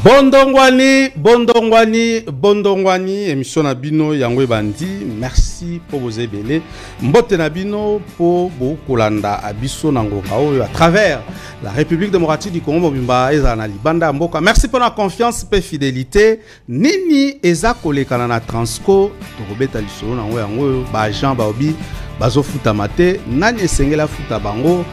Bondongwani, émission Nabino Yangwe Bandi. Merci pour vos ébélés. Mbote Nabino pour vous Kolanda Abisso Nangokao à travers la République démocratique du Congo Bimba Ezana Libanda Mboka. Merci pour la confiance et fidélité. Nini Eza Kolekana na Transco, Torobeta Lisolo Nangwe Yango, Bajan Baobi, Bazo Futamate, Nani Sengela Futabango,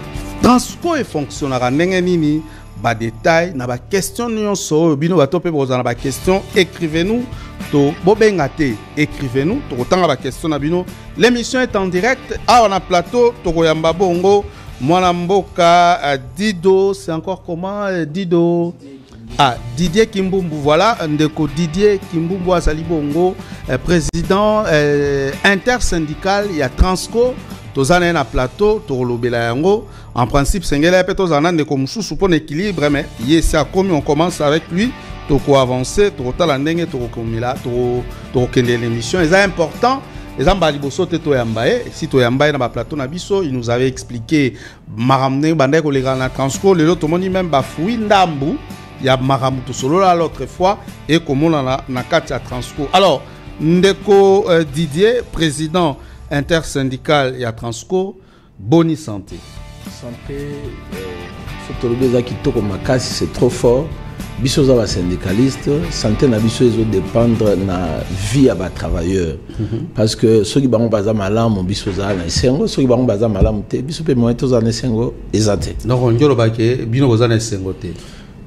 Transco et fonctionnera Nini. Ba détail na ba question nyonso bino ba topé bozana ba question écrivez-nous to bobengate écrivez-nous to kotanga ba question na bino. L'émission est en direct on a plateau to koyamba bongo mwana mboka Dido, c'est encore comment Dido Didier Kimbumbu, voilà ndeko Didier Kimbumbu azali bongo président intersyndical ya Transco. Tozana na plateau torolobela yango en principe sengela pe tozana ndeko mususu pour l'équilibre mais yesi a comme on commence avec lui toko avancer tokotala ndenge tokokomila tokokende l'émission c'est important les ambali boso te to yambaye si to yambaye na ba plateau na biso il nous avait expliqué maramne bande ko lega na Transco le lot moni même ba fui ndambu ya maramu to solo la l'autre fois et comment na kati ya Transco. Alors ndeko Didier président intersyndical et à Transco, bonne santé. Santé, c'est trop fort. Biso za syndicaliste, santé na biso ezo dépendre na vie à ba travailleur. Parce que ceux qui bango baza malamu biso za na sengo, ceux qui bango baza malamu te biso pe moito za na sengo ezate. Donc on dit que bino baza na sengo te.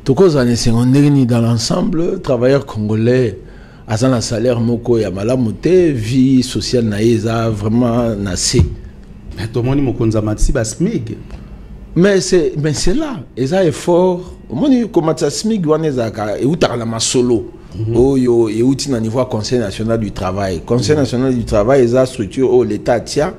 Toko za na sengo ndeni dans l'ensemble, travailleurs congolais à un salaire moko ya malamuté vie sociale naïza vraiment nassé mais tout le monde mokonza matsi ba smig mais c'est là eza effort moni komata smig waneza ka eutaka na masolo oyo euti na niveau conseil national du travail national du travail eza structure au l'état tia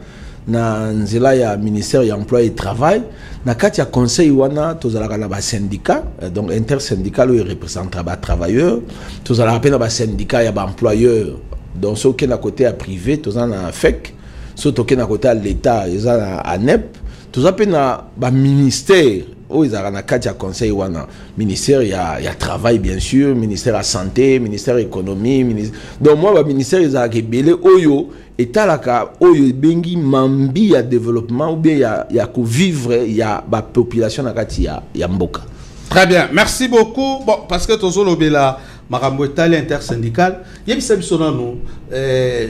na nzela ya ministère ya emploi et travail na kati ya conseil wana tozalaka na ba syndicat donc intersyndical où représente ba travailleurs tozalaka pe na ba syndicat ya ba employeurs donc ceux qui na côté à privé tozana na FEC ceux qui na côté à l'état eza na ANEP tozapa na ba ministère où ezalaka na kati ya conseil wana ministère ya travail bien sûr ministère ya santé ministère économie donc moi ba ministère ezalaka belé oyo etalaka oyo bengi mambi ya développement ou bien ya ko vivre ya ba population na kati ya mboka. Très bien, merci beaucoup. Bon parce que tozolo bela makambo etali intersyndical yebisa biso nanu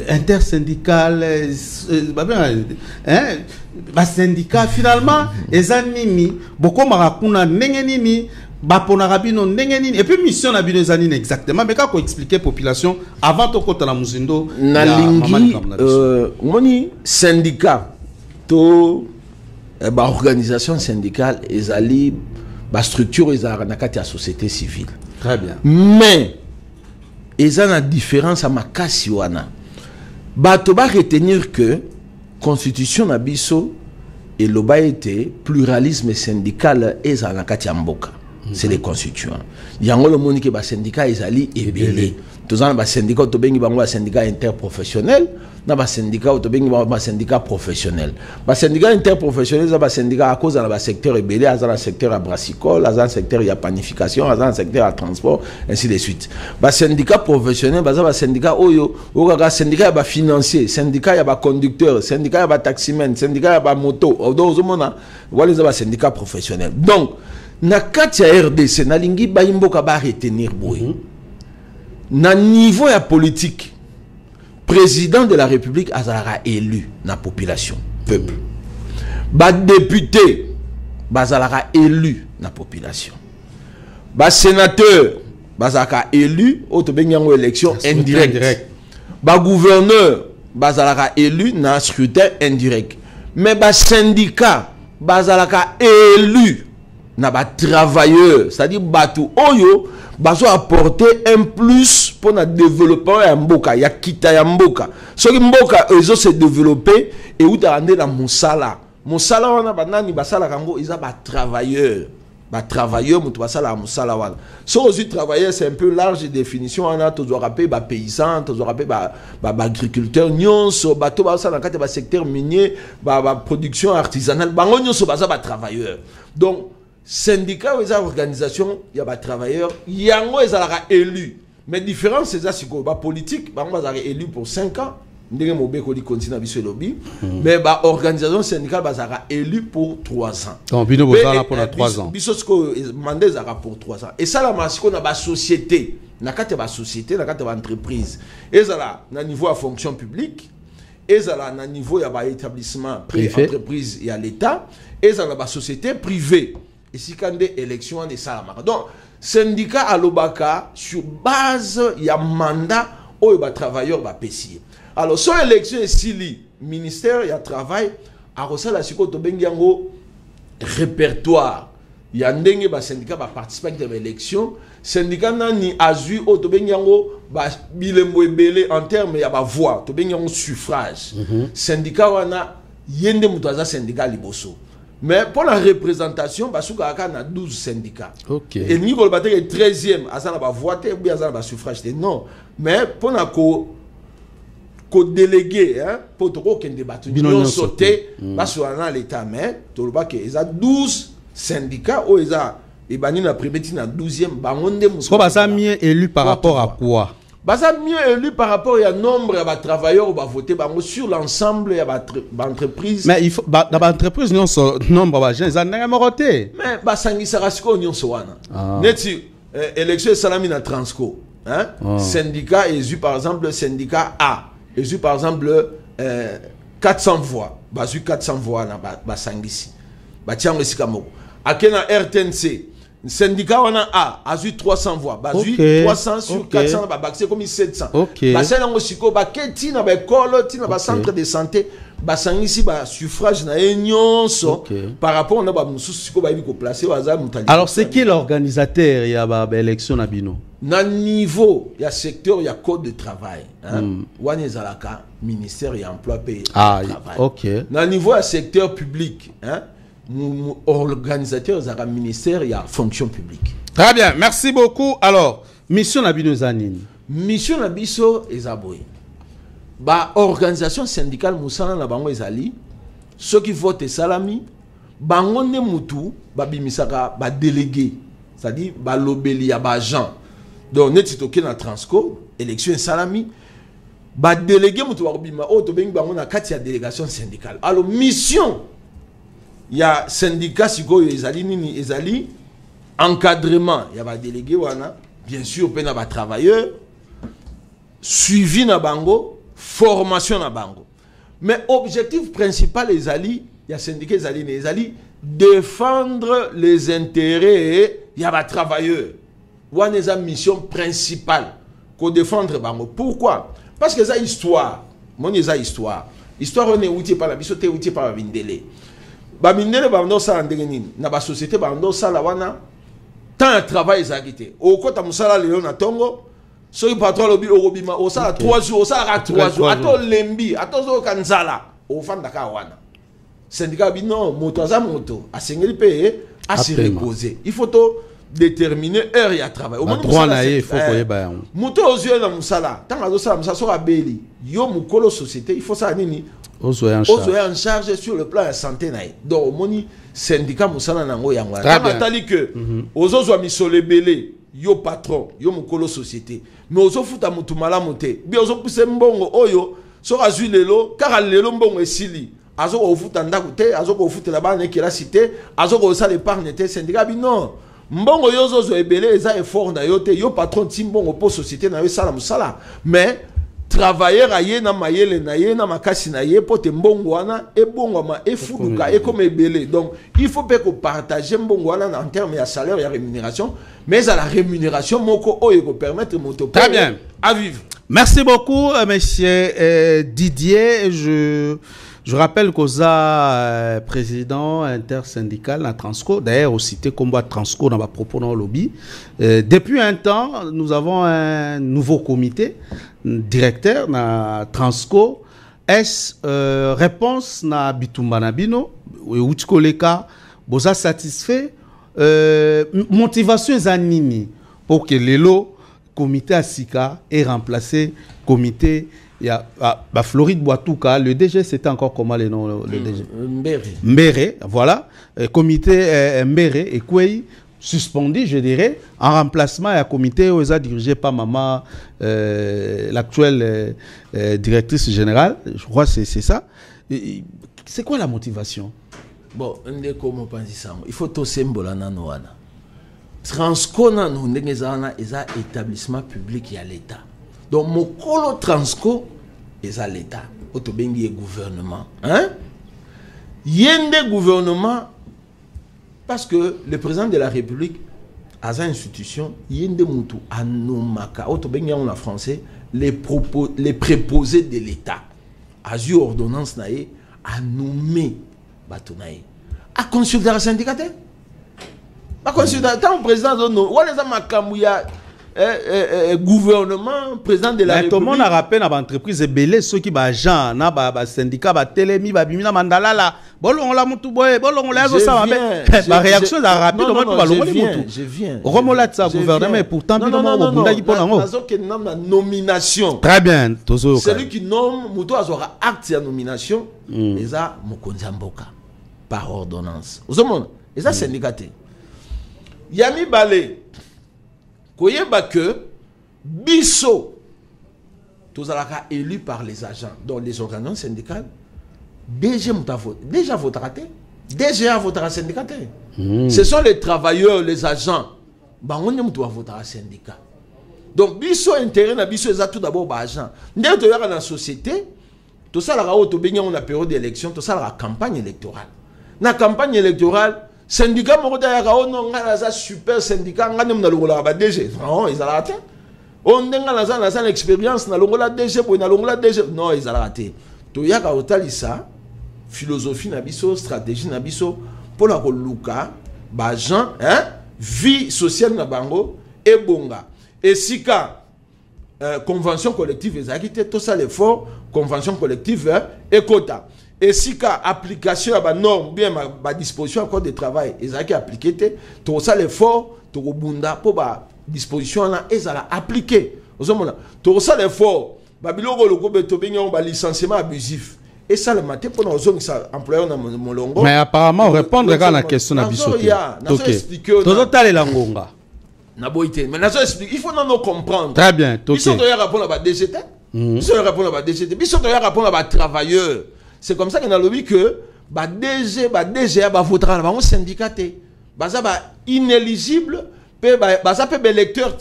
intersyndical ba syndicat finalement ezanini boko marakuna ndenge nini bapona rabino ndenge nini et puis mission na bino ezanini exactement mais kako expliquer population avant to kota na muzindo na lingi moni syndicat to ba organisation syndicale ezali ba structure ezala na kati ya société civile. Très bien. Mais ils ont une différence à makasi wana. Bato ba retenir que constitution na biso et loba été pluralisme syndical ezala na kati ya mboka. C'est les constituants. Yango le monde que ba syndicat ezali ebele. Tozana ba syndicat to bengi bango ba syndicat interprofessionnel, na ba syndicat to bengi ba syndicat professionnel. Ba syndicat interprofessionnel za ba syndicat à cause de ba secteur ebele, à dans le secteur à brassicole, à dans le secteur ya panification, à dans le secteur à transport, ainsi de suite. Ba syndicat professionnel, ba syndicat oyo, oka syndicat ba financier, syndicat ya ba conducteur, syndicat ya ba taximan, syndicat ya ba moto. Donc ozomona wala za ba syndicat professionnel. Donc na kati ya RDC na lingi ba imboka ba retenir boy. Na niveau ya politique, président de la République azalaka élu na population, peuple. Ba député bazalaka élu na population. Ba sénateur bazalaka élu au tobengango élection indirecte. Ba gouverneur bazalaka élu na scrutin indirect. Mais ba syndicat bazalaka élu na ba travailleur, c'est-à-dire batu oyo bazo apporter un plus pour le développement ya mboka ya kita ya mboka. So ki mboka ezo se développer et ou rendre na musala wana banani basala kango isa ba travailleur mutu basala musala wana. So aussi travailleur c'est un peu large définition on a toujours rappelé ba paysan toujours rappelé ba agriculteur nyonso bato basala kati ba secteur minier ba production artisanale bango nyonso baza ba travailleur. Donc syndicat ou les organisations, il y a des travailleurs, il y a des élus. Mais différence, c'est ça, c'est que la politique, ils sont élus pour 5 ans. Mais l'organisation syndicale sont élus pour 3 ans. Donc, Bino Bozala pour 3 ans. Biso mandé pour 3 ans. Et ça, la masse qu'on a la société, na kate ba société, na kate ba entreprise. Et ça là, na niveau de fonction publique, et ça là, na niveau ya ba établissement privé, entreprise et à l'État, et ça là ba société privée. Et si quand des élections on est ça la. Donc syndicat à l'Obaka sur base ya mandat ou ba travailleur ba pessier. Alors sur élection ici li ministère ya travail a reçu la siko to bengiango répertoire. Il y a un syndicat qui participe à l'élection. Syndicat nani azu au tobenyango ba bilembo ebele en termes ya ba voix, tobenyango suffrage. Syndicat wana yende mutaza syndicat liboso. Mais pour la représentation, basuka na 12 syndicats. OK. Et ni ko battre 13e azana ba voix te ou bien azana ba suffrage te. Non. Mais pour na ko délégué hein pour to ko kende batu non sauter baswana l'état mais to ba ke eza 12 syndicats ou eza et bani na primeti na 12e bangonde muso. Ko basa mieux élu par rapport à quoi? Basa mieux élu par rapport à nombre de travailleurs ou ba voter bango sur l'ensemble ya ba entreprise. Mais il faut dans entreprise non nombre ba gens en moroté. Mais basangisa rasiko nyonso wana. Neti élection salami na Transco hein syndicat ezu par exemple syndicat A ezu par exemple 400 voix basu 400 voix na basangisi batiango sikamoko akena RTNC syndicat wana A azu 300 voix basu 300 sur 400 ba baxé comme 700 basela ngo siko ba keti na ba école tina ba centre de santé basangisi ba suffrage na nyonso par rapport na ba mususu siko ba biko placer waza mutali. Alors c'est qui l'organisateur ya ba élection na bino? Na niveau ya secteur ya code de travail hein wana zalaka ministère ya emploi et travail. OK. Na niveau ya secteur public hein organisateur zara ministère ya fonction publique. Très bien, merci beaucoup. Alors, mission na bino zanini? Mission na biso ezaboy. Ba organisation syndicale musana na bango ezali ceux qui votent salami bango ne mutu ba bimisaka ba délégué, c'est-à-dire ba lobeli ya ba agent. Donc neti toke na Transco élection salami ba délégué mutu ba bima o to bengi bango na kati ya délégation syndicale. Alors mission il y a syndicat sikoyo ezali nini ezali encadrement il y a ba délégué wana bien sûr pe na ba travailleurs suivi na bango formation na bango mais objectif principal ezali il y a syndicat ezali défendre les intérêts il y a ba travailleurs wana eza mission principale ko défendre bango. Pourquoi? Parce que ça histoire mon eza histoire on est outil par la biso te outil par la vindele ba mindele ba ndo sala ndenge nini na ba société ba ndo sala wana tant de travail ezakité o kota musala lelo na tongo so patron lobi o robima o sala 3 jours o sala 3 jours ato lembi ato zo kanzala o fanda ka wana syndicat bi non moto za moto asengeli pe a se reposer il faut to déterminer heure ya travail au moins droit na il faut koyeba yango moto ozyo na musala tant azo sala musala so abeli yo mukolo société il faut ça nini Ozo en charge sur le plan de la santé. Donc, mon syndicat Moussana Nango Yangwa. Quand que Ozo soit misole belé, yo patron, yo mukolo société. Mais Ozo futa mutumala moté. Bien Ozo pousse mbongo oyo, so razu lelo, car lelo mbongo esili. Azo ko futa ndakute, azo ko futa la bane qui la cité, azo ko sa l'épargne té syndicat bi non. Mbongo yo zo ebele eza effort na yo té, yo patron timbongo po société na yo sala musala. Mais travailleur aye na mayele na ye na makasi na ye pote mbongo wana e bongo ma e fuduka e comme ebele. Donc il faut pas que partager mbongo wana en termes de salaire et rémunération, mais à la rémunération moko oyo ko permettre moto très bien à vivre. Merci beaucoup monsieur Didier. Je rappelle qu'Oza président intersyndical à Transco, d'ailleurs au cité combat Transco dans ma propos dans le lobby. Depuis un temps, nous avons un nouveau comité directeur na Transco. Est réponse na Bitumba Nabino ou Tchikoleka, boza satisfait motivation zanini pour que lelo comité à Sika est remplacé comité. Il y a Floride Boitouka, le DG c'était encore comment le nom le DG Mbere, voilà. Comité Mbere et Kwei suspendu, je dirais, en remplacement à un comité où ils dirigé par maman, l'actuelle directrice générale, je crois que c'est ça. C'est quoi la motivation? Bon, il faut tout symbole Transco na nous établissement public à l'État. Donc mon colo Transco est à l'État. Autobengi gouvernement, hein? Yende gouvernement parce que le président de la République a une institution yende mutu anomaka autobengi en français les préposés de l'État. A eu ordonnance naé a nommé batonaé. A consulter le syndicat. A consulter tant président de nous. Ou les amakamouya gouvernement, président de la République. Tout le monde a rappelé dans l'entreprise belé ceux qui ba agent na ba syndicat ba télémi ba bimina mandala la. Bolon la mutu boy, bolon la zo ça ba réaction la rapide on va longo mutu. Je viens. Remolat ça gouvernement pourtant bino mo bunda ki pona ngo. Nazo ke nomme la nomination. Très bien, tozo. Celui qui nomme mutu azora acte ya nomination, eza mokonzi mboka par ordonnance. Ozomona, eza syndicaté. Yami balé koyeba que biso tous élus par les agents dans les organisations syndicales déjà votera déjà votera syndicat. Ce sont les travailleurs, les agents on doit voter syndicat. Donc biso intérêt na biso est tout d'abord ba agent ndé to yaka na société tout ça la auto benga on a période d'élection tout ça la campagne électorale na campagne électorale syndicat moko ta yaka ono ngala za super syndicat ngane mna longola ba DG non ils a raté on ndenga na za expérience na longola DG pour na longola DG non ils a raté to yaka otalisa philosophie na biso stratégie na biso pour la koluka ba gens hein vie sociale na bango et bonga et sika convention collective ezaki te tout ça l'effort convention collective et quota. Et si ka application à la norme, bien ma disposition encore de travail, ils ont appliqué, tout ça l'effort, tout le bunda pour la disposition là, ils ont appliqué. Tout ça l'effort, Babylone le groupe de licenciement abusif. Et ça le matin pour nos hommes, ça employeur dans mon longo. Mais apparemment répondre à la question à Bissoté. Tout ça les langonga. Mais il faut nous comprendre. Très bien. Ils sont d'ailleurs répondre à DGT. Ils sont répondre à DGT. Ils sont d'ailleurs répondre à travailleurs. C'est comme ça qu'on a lobby que DG va voter dans le syndicat. Ça va inéligible, ça peut électeur.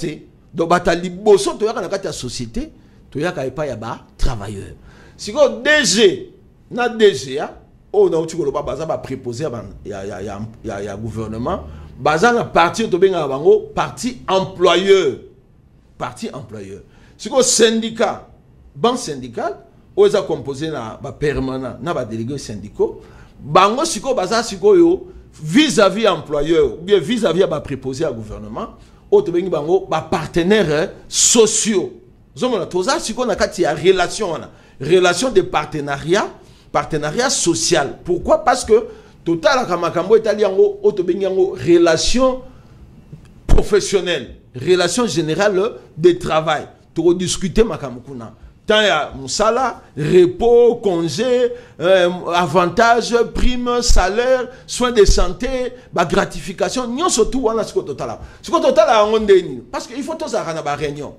Donc, tu as liboso, tu as la société, tu as pas travailleur. Si vous DG, na DG, on a préposé à gouvernement, ça na parti parti employeur. Parti employeur. Si vous syndicat, banque syndicale, ils ont composé na permanent na délégués syndicaux bango siko baza siko yo vis-à-vis employeur ou bien vis-à-vis à préposé à gouvernement auto bengi bango ba partenaires sociaux zomona toza siko na kati ya relation de partenariat social. Pourquoi? Parce que total kamakambo etali yango auto bengi yango relation professionnelle, relation générale de travail to discuter makamukuna. Tant il y a moussala, repos, congé, avantages, primes, salaire, soins de santé, gratification, nous surtout on a ce total. Ce total a un déni parce qu'il faut tous avoir une réunion.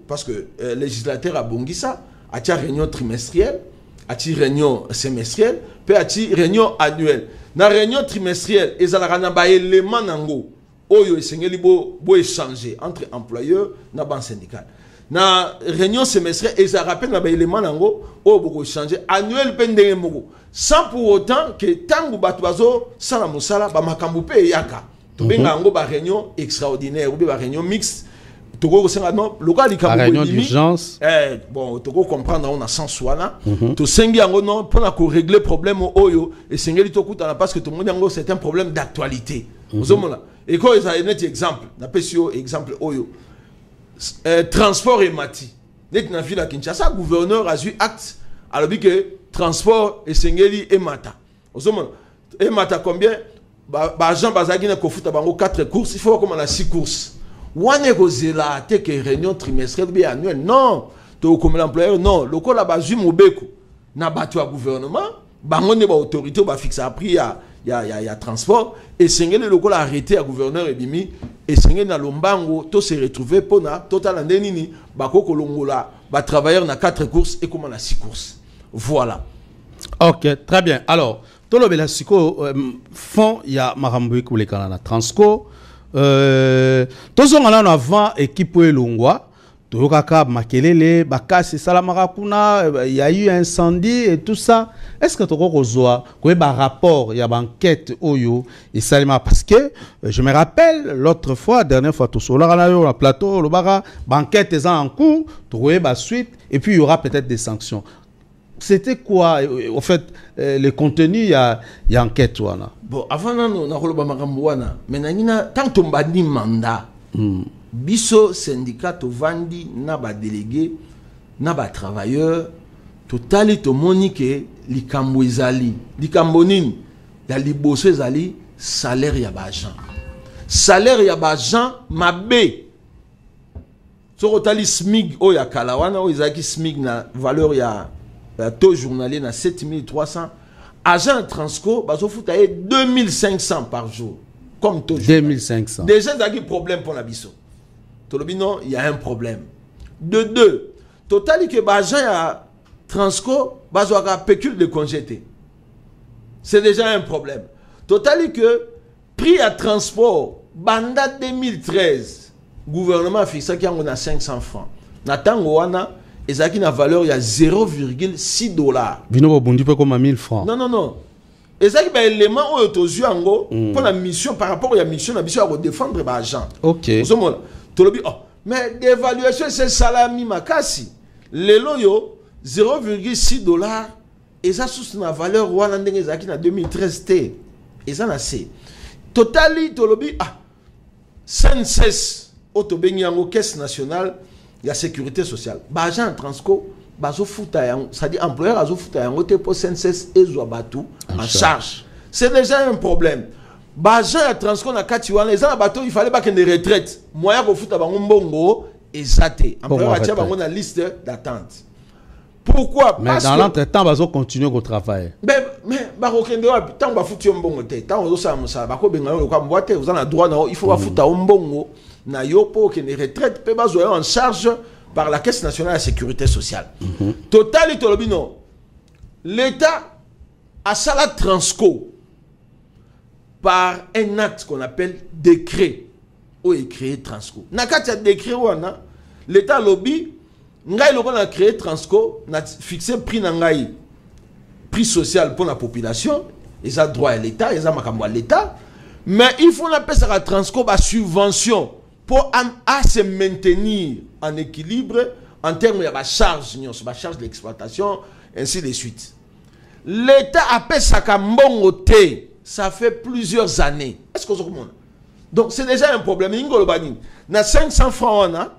Parce que le législateur a bongi ça, a une réunion trimestrielle, a une réunion semestrielle, puis a une réunion annuelle. Dans la réunion trimestrielle, ils ont un élément nango, oyo esengeli bo échanger entre employeurs na banque syndicale. Na réunion semestrielle, ils ont rappelé na élément nango, oyo boko échanger annuel pendenge moko. Sans pour autant que tangu batuazo sala musala ba makambu pe yaka. To benga ngo ba réunion extraordinaire ou ba réunion mixte. Toko senga non local la réunion d'urgence. Bon toko comprendre on a sans soana. To sengi ngo non pour na ko régler problème oyo et sengeli to kuta parce que tout le monde ngo c'est un problème d'actualité. Vous omona. Et quand ils ont un exemple, na pesio exemple oyo. Transport et mati. Net na ville à Kinshasa, gouverneur a eu acte alors que transport et sengeli et mata. Vous omona. Et mata combien? Ba Jean Bazagina ko futa bango 4 courses, il faut comme on a 6 courses. wane kozela te que réunion trimestrielle bien annuelle non to comme l'employeur non lokola bazui mobeko na bato ya gouvernement bango ne ba autorité ba fixe a prix ya transport et sengeli lokola arrêté à gouverneur ebimi et sengeli na lombango to se retrouver pona total ndenini bakoko longola ba travailleur na 4 courses et comment na 6 courses voilà. Ok, très bien. Alors tolobela siko fond ya marambo ko lekana na Transco tozonga na avant équipe elongwa toyokaka makelele bakasi salamaka kuna il y a eu incendie et tout ça. Est-ce que toko kozwa ko ba rapport ya enquête oyo et salima parce que je me rappelle l'autre fois dernière fois tout sur le plateau le bara enquête est en cours trouver ba suite et puis il y aura peut-être des sanctions. C'était quoi au fait le contenu il y a enquête wana. Bon avant na koloba makambo wana mais nangina tant tombani mandat biso syndicat to vandi na ba délégué na ba travailleur totali to monique likambo ezali likambo nini ya liboso ezali salaire ya ba agent mabe so totali smig o ya kalawana o ezaki smig na valeur ya taux journalier na 7300 agent Transco bazo futa 2500 par jour comme taux 2500 déjà ezaki problème pour la biso tolobino il y a un problème de deux totali que ba agent ya Transco bazo aka pécule de congété c'est déjà un problème totali que prix à transport banda 2013 gouvernement fixa qui en a 500 francs na tango wana ezaki na valeur ya 0,6 $. Bino bondi pe comme 1000 francs. Non. Ezaki ba élément oyo tozu yango pour la mission par rapport à mission na biso ya défendre ba agent. OK. Osomona. Tolobi mais d'évaluation c'est salami makasi. Lelo yo 0,6 $. Eza sous na valeur wana ndenge ezaki na 2013 te. Eza na C. Totali tolobi SNCS otobengi yango caisse nationale la sécurité sociale. Agent Transco, bazo futa yango, c'est-à-dire employeur azo futa yango te pour SNCS et Zouabatou en charge. C'est déjà un problème. Agent Transco na katiwana, les gens bateau il fallait pas qu'il y ait des retraites. Moyen ko futa bango mbongo ezate. Employeur atia bango na liste d'attente. Pourquoi? Mais parce dans l'entretemps bazo continuer au travail. Mais bakokende wa tant ba futi mbongo te. Tant ozo sa musala bako benga yo kwa mboate, vous avez droit na il faut ba futa mbongo. Na yo pour que les retraites peut bazoyer en charge par la Caisse nationale de la sécurité sociale. Total itolobino. L'État a sala Transco par un acte qu'on appelle décret où est créé Transco. Nakati a décret wana l'État lobby ngai loko na créé Transco na fixé prix nangai prix social pour la population, ils ont droit à l'État, ils ont makambo à l'État, mais il faut appeler ça la Transco ba subvention pour se maintenir en équilibre en termes de charge d'exploitation, ainsi de suite. L'État appelle ça comme ça fait plusieurs années. Est-ce que vous comprenez? Donc c'est déjà un problème. Na 500 francs on a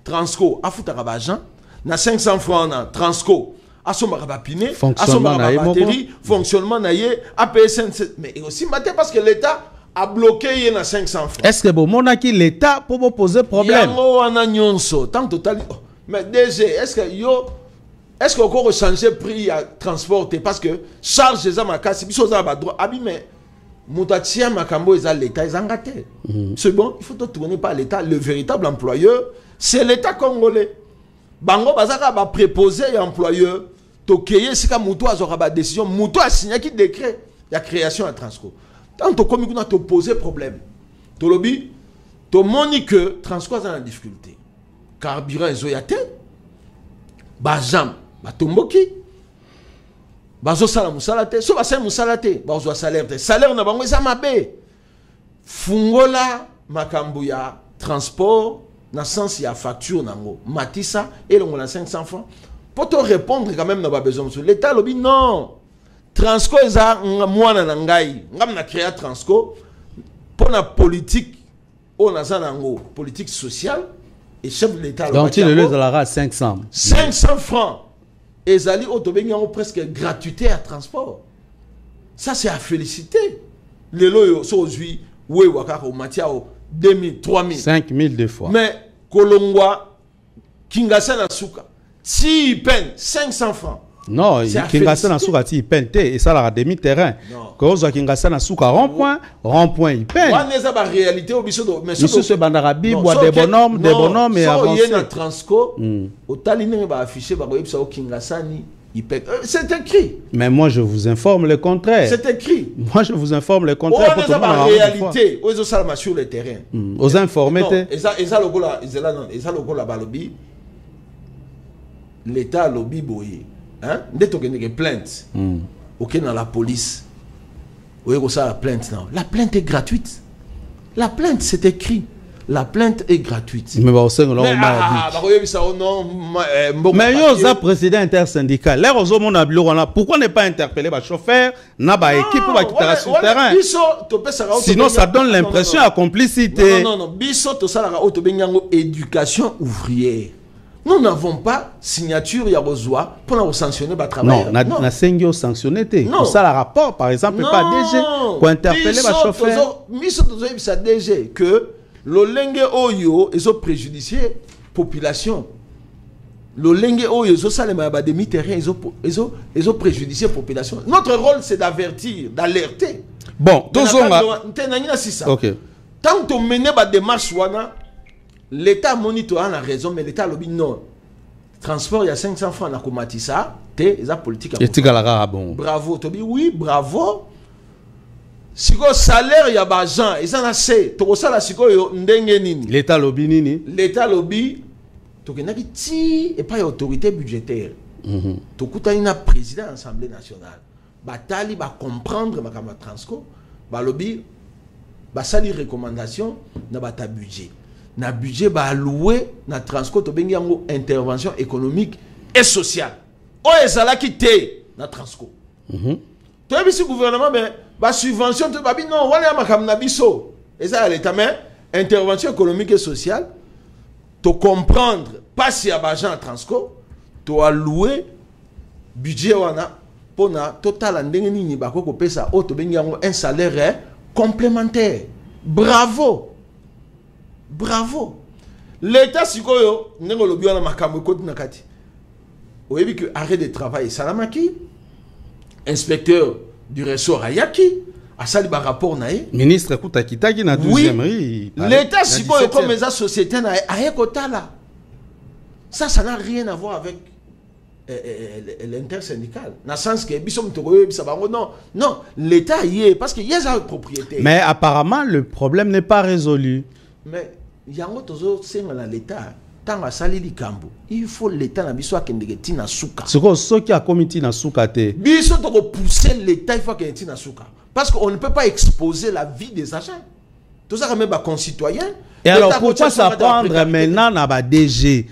Transco a foutu à agent, na 500 francs on a Transco a son marabapine, a son batterie, fonctionnement naïe, a payé 500, mais aussi matin parce que l'État a bloqué na 500 francs. Est-ce que bon monaki l'État pour vous poser problème? Yango wana nyonso tant total. Mais DG, est-ce que encore changer prix à transporter parce que charge les amakasi biso za ba droit abi mais mutatia makambo eza l'État ezangate. C'est bon, il faut tourner par l'État, le véritable employeur, c'est l'État congolais. Bango bazaka ba préposer employeur to keye sika muto azora ba décision, muto a signé qui décret la création à Transco. Tant que nous avons posé problème, tu lobby, tu moni que Transco a une difficulté. Carburant est zoyate, bajam, batomboki, bazo sala musalate, so basay musalate, bazo salaire, salaire na bango eza mabe. Fungola makambuya transport na sens ya facture nango, matisa et l'on a 500 francs. Pour te répondre quand même n'a pas besoin de l'État lobby non. Transco eza mwana na ngai ngam na créer Transco pour la politique on a ça nango politique sociale et chef de l'État donc il le dollars 500 francs ezali otobengi yango presque gratuité à transport ça c'est à féliciter lelo yo so ozui we waka ko matia 2000, 3000. 5000 deux fois. Mais Kolongwa, Kingasa Nasuka, si il peine 500 francs. Non, Kingasa Nasuka, il peine, et ça, la demi-terrain. Quand on Kingasa Nasuka, rond-point, il peine. On est en réalité au biseau. Mais ce que Bandarabi, boit des bonhommes et avancés. Il y a un transco, au Taliné, va afficher, Kingasa ni. C'est écrit. Mais moi, je vous informe le contraire. C'est écrit. Moi, je vous informe le contraire. On est en réalité, aux Osalma sur le terrain. Aux informés. L'État lobby boye. Hein? Dès que tu as plainte, ok, dans la police, la plainte, non. La plainte est gratuite. La plainte, c'est écrit. La plainte est gratuite. Mais il y a un président intersyndical. Pourquoi ne pas interpeller le chauffeur, la équipe pour la sur le terrain? Sinon, ça donne l'impression de complicité. Non. Éducation ouvrière. Nous n'avons pas signature Yarozwa pour nous sanctionner le travail. Non, na sengyo sanctionné. Non, ça le rapport, par exemple, pas DG pour interpeller le chauffeur. Ça DG que le lenge oyo ils ont préjudicié population. Le lenge oyo ils ont ça les demi-terrain ils ont préjudicié population. Notre rôle c'est d'avertir, d'alerter. Bon, tous on va. OK. Tant qu'on mène ba démarche wana, l'État monitoire la raison mais l'État lobby non. Transport il y a 500 francs na komatisa, té eza politique. Bravo Tobi, oui, bravo. Si le salaire y a bagent, ils en a assez. Tout ça là, si l'État lobby nini. L'État lobby, tu as dit et pas autorité budgétaire. Tu as un président de l'Assemblée nationale. Batali va comprendre ma transco. Ba lobby, ba sali recommandation na bata budget. Na budget ba alloué na transco to bengi yango intervention économique et sociale. O ezala ki té na transco. Tu as vu ce gouvernement mais ba subvention tu babi non wala makam na biso et ça l'état mais intervention économique et sociale to comprendre pas si à bagent transco to allouer budget wana pona total ndenge nini ba ko pesa o to bengi un salaire complémentaire. Bravo l'état sikoyo ndenge lobi wana makambo ko na kati o yebi que arrêt de travail salamaki inspecteur du ressort Ayaki, à ça, il y a un rapport. Ministre Koutakitaki na 12e riz. L'État, si comme les sociétés, ça n'a rien à voir avec l'intersyndical. Dans le sens que non, l'État y est, parce qu'il y a une propriété. Mais apparemment, le problème n'est pas résolu. Mais il y a un autre dans l'État. Il faut l'État na biso akendeke tina suka. Ce qui a commis tina suka te. Biso to pousser l'État il faut akendeke tina suka. Parce qu'on ne peut pas exposer la vie des agents. Tout ça quand même concitoyens. Et alors pourquoi s'apprendre maintenant na ba DG?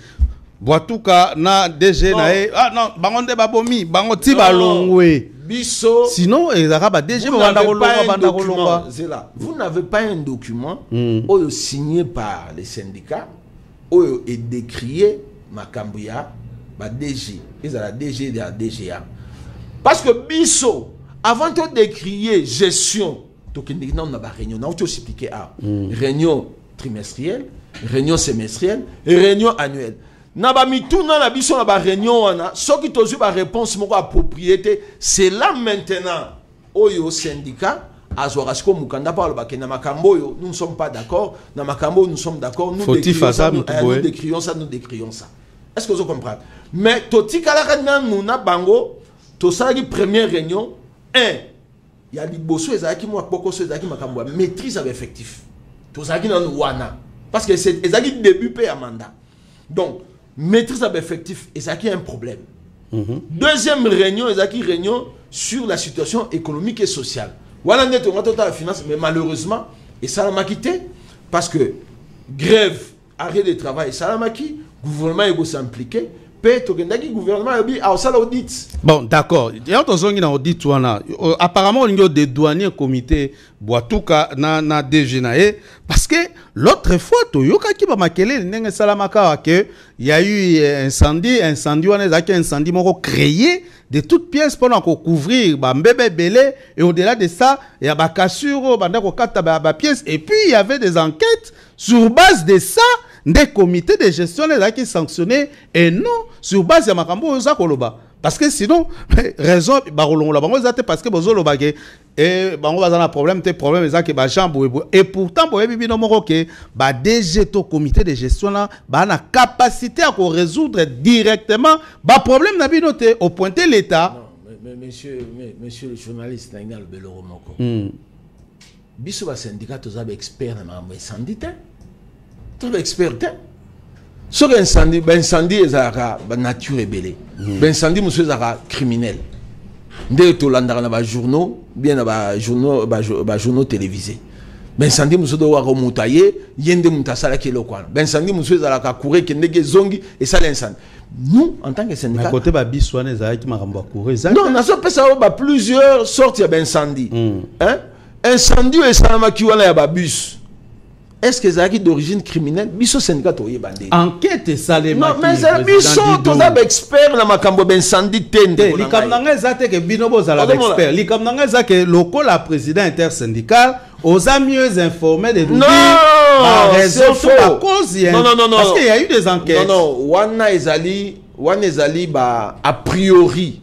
Boatuka na DG na ah non, bangonde babomi, bangoti balongwe. Biso. Sinon ezaka ba DG banda kolongwa. Vous n'avez pas un document signé par les syndicats est décrié Makambuya, DG, ils ont la DG de la DGA. Parce que Bisso, avant de décrier gestion, on a réunion, on a aussi expliqué réunion trimestrielle, réunion semestrielle et réunion annuelle. Naba mitou na biso na ba réunion wana, ce qui tozu ba réponse moko à propriété, c'est là maintenant oyo syndicat Azorasco Mukanda parle bakena makambo nous ne sommes pas d'accord, na makambo nous sommes d'accord, nous décrions ça, nous décrions ça. Est-ce que vous comprenez? Mais toti kala nous na bango to ça qui première réunion il y a liboso ezaki mo poko so ezaki makambo maîtrise avec effectif. To ça qui na wana parce que c'est ezaki début pe ya mandat. Donc maîtrise avec effectif ezaki un problème. Deuxième réunion ezaki réunion sur la situation économique et sociale. Voilà net on a total finance mais malheureusement et ça m'a quitté parce que grève arrêt de travail ça m'a quitté gouvernement est s'impliquer le gouvernement a ça l'audit. Bon, d'accord. Il y a un audit. Apparemment, il y a des douaniers comité Boatouka na DGNAE parce que l'autre fois, Toyoka qui va maquiller n'enge salamaka que il y a eu incendie on est incendie créé de toutes pièces pendant qu'on couvrir bébé belé et au-delà de ça, il y a cassure bandako kata pièces et puis il y avait des enquêtes sur base de ça. Des comités de gestion qui sanctionnés et non sur base de Makambo Zakoloba. Parce que sinon, raison, parce que Bozolo Bagé et Bango a un problème, tes problèmes, et pourtant, pour les DG, au comité de gestion, la capacité à résoudre directement le problème au point de l'État. Monsieur le journaliste, Nainal Beloromoko. Biso va syndicat, tous les experts dans le syndicat. Tous les experts. Sur l'incendie, l'incendie est la nature ébellée. L'incendie, monsieur, est criminel. Dès que l'on a des journaux, bien des journaux télévisés. L'incendie, monsieur, doit remonter. Il y a des moutassala qui est le coin. L'incendie, monsieur, est à courir, qui est des zongi, et ça l'incendie. Nous, en tant que syndicat. À côté de Bisouane, qui m'a courir. Non, on a plusieurs sortes d'incendies. Incendie, et ça m'a qui a bus. Est-ce que c'est d'origine criminelle? Biso syndicat toye bandé. Enquête ça les non, mais c'est biso tous les experts na makambo bensandi tende. Li kam nanga zate ke binobo za la expert. Li kam nanga za ke loko la président intersyndical aux a mieux informés de nous. Non, raison c'est à cause non. Parce qu'il y a eu des enquêtes. Non, wana ezali ba a priori.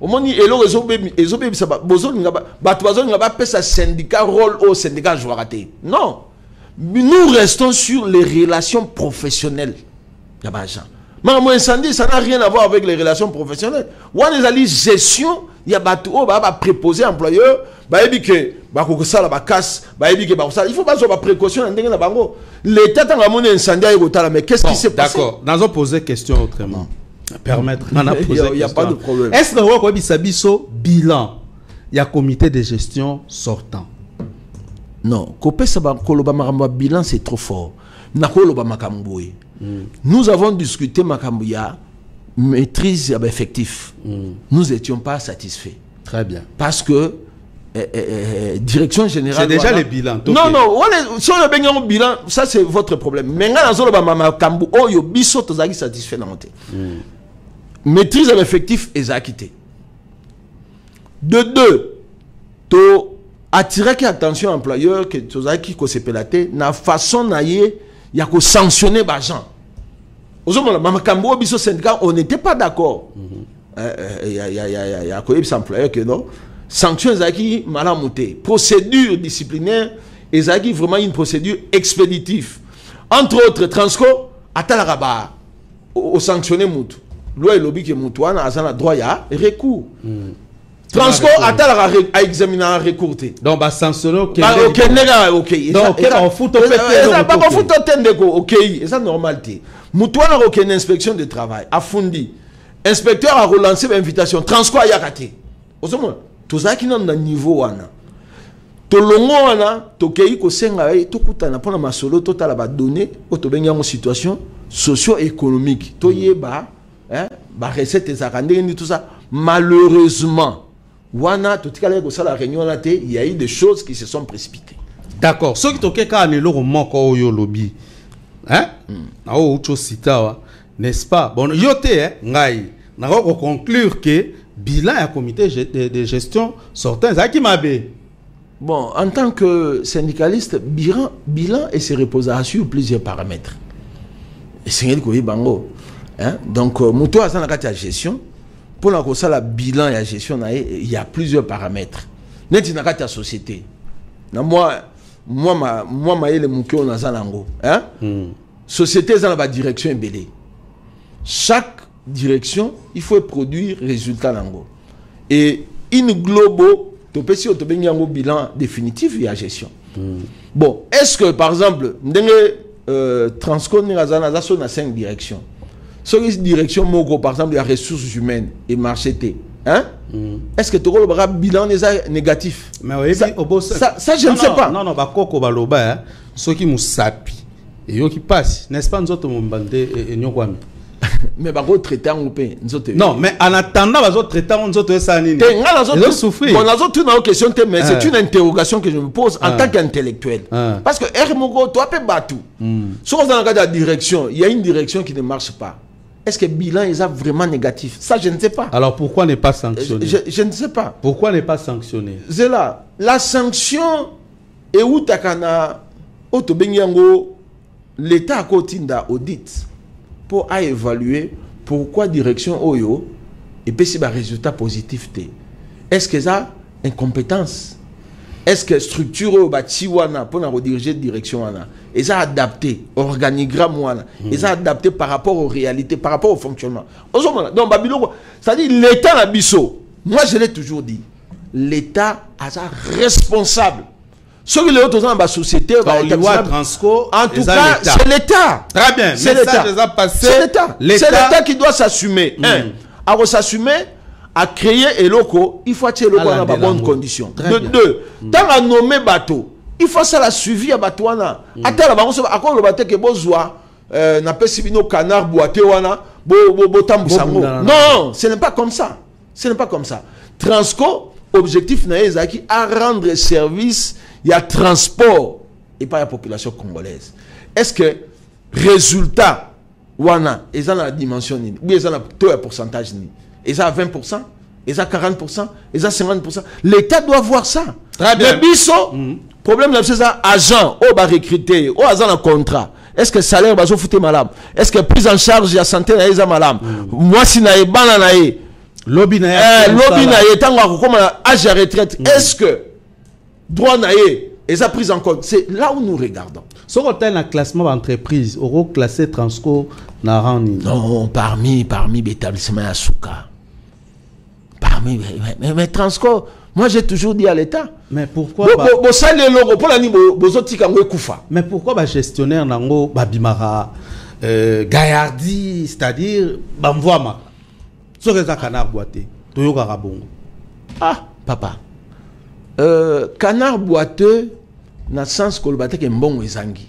Au moment où il syndicat rôle au syndicat non, nous restons sur les relations professionnelles. Mais incendie, ça n'a rien à voir avec les relations professionnelles. On a la gestion, il y a préposé employeur, il faut pas avoir précaution. L'État a un incendie, mais qu'est-ce qui s'est passé? D'accord, nous avons posé question autrement. Permettre. Il n'y a pas de problème. Est-ce que vous avez un bilan? Il y a un comité de gestion sortant. Non, bilan c'est trop fort. Nous avons discuté Makambuya, maîtrise effectif. Nous n'étions pas satisfaits. Très bien. Parce que direction générale. C'est déjà le bilan. Non, sur le bilan, ça c'est votre problème. Maintenant, satisfait. Maîtrise effectif et acquitté. De deux, tu attirer attention employeur que tu as qui se pélaté, na façon naïe, il y a que sanctionner les gens. On n'était pas d'accord. Il y a des employeurs que non. Sanctions qui malamouté. Procédure disciplinaire, et vraiment une procédure expéditive. Entre autres, Transco, à au sanctionner moutou. Loi et lobby qui moutouane a un droit à recours. Transco a examiné un recours. Donc, bah, sanctionner, ok. Ok. Donc, on fout au ok. Et ça, normalité. Moutouane a aucune inspection de travail. A fondi. Inspecteur a relancé l'invitation. Transco a yakate. Au moins, tout ça qui n'a pas niveau wana. Tolongo wana, tokei ko senga to kutana pona masolo total ba donner o to benga situation socio-économique. To yeba ba recette ezakande ni tout ça. Malheureusement, wana to tikala ko sala réunion là il y a eu des choses qui se sont précipitées. D'accord. Ce qui toke ka ne lo moko oyo lobby. Na o ucho sitawa, n'est-ce pas? Bon, yote ngai na ko conclure que bilan à comité de gestion sortant Zaki Mabé. Bon, en tant que syndicaliste, bilan et se repose sur plusieurs paramètres. Et c'est ce que bango. Donc, muto a la gestion. Pour la bilan et la gestion, il y a plusieurs paramètres. Net na la société. Moi, le mouko na zanango. Société dans la direction embellée. Chaque direction, il faut produire résultat nango. Et une globo, tu peux si tu un bilan définitif et la gestion. Bon, est-ce que par exemple, Transco na 5 directions. Sur les directions mogo, par exemple, il y a ressources humaines et marché T. Est-ce que tu as un bilan négatif? Mais oui, ça je ne sais pas. Non, bah koko baloba, ceux qui nous sapent. et yo qui passe, n'est-ce pas nous autres mon bande et nyokwami. Mais ba ko traiter en pain nous autres. Non, mais en attendant les autres traitants nous autres ça nini. Ils ont souffert. Bon, les autres une question mais c'est une interrogation que je me pose en tant qu'intellectuel. Parce que Hermogo toi peut battre. Sauf dans le cas de la direction, il y a une direction qui ne marche pas. Est-ce que le bilan est vraiment négatif? Ça, je ne sais pas. Alors pourquoi ne pas sanctionner? Je ne sais pas. Pourquoi ne pas sanctionner? C'est là. La sanction est où takana otobenyango l'État a kotinda audit pour évaluer pourquoi direction Oyo et puis si un résultat positif. Est-ce que ça incompétence? Est-ce que structure au bâtiment pour rediriger direction wana et ça adapté organigramme wana et ça adapté par rapport aux réalités, par rapport au fonctionnement. Donc Babylone, c'est-à-dire l'État na biso. Moi je l'ai toujours dit, l'État a sa responsable. Ce que les autres dans la société, Transco, en tout cas, c'est l'État. Très bien. C'est l'État. C'est l'État. C'est l'État qui doit s'assumer. Alors s'assumer. À créer et loco, il faut attirer le dans de bonnes conditions. De deux, tant à nommer bateau, il faut ça la suivi à bateau wana. Attends la balance à quoi le bateau que bozwa n'a pas suivi nos canards boité wana bo tambusango. Non, ce n'est pas comme ça. Ce n'est pas comme ça. Transco objectif na ezaki à rendre service, il y a transport et pas la population congolaise. Est-ce que résultat wana ils ont la dimension ni ou ils ont la taux de pourcentage ni? Ils ont 20%, ils ont 40%, ils ont 50%. L'État doit voir ça. Très bien. Le biso, problème là, c'est ça, agent, ou va recruter, ou agent en contrat. Est-ce que le salaire va se foutre malade? Est-ce que prise en charge de la santé est malade? Moi, si naïe, ban naïe, lobby naïe, tant qu'on comme âge de retraite, est-ce que droit naïe, et ça prise en compte? C'est là où nous regardons. Ce qu'on a un classement d'entreprise, on classé Transco n'a rien. Non, parmi les établissements à Souka. Mais Transco, moi j'ai toujours dit à l'État. Mais pourquoi Mais pourquoi le gestionnaire nango babimara Gaillardi, c'est-à-dire bamvoama. Ce que ça canard boité, toyoka rabongo. Ah, papa. Canard boiteux na sens que le bateau est bon ezangi.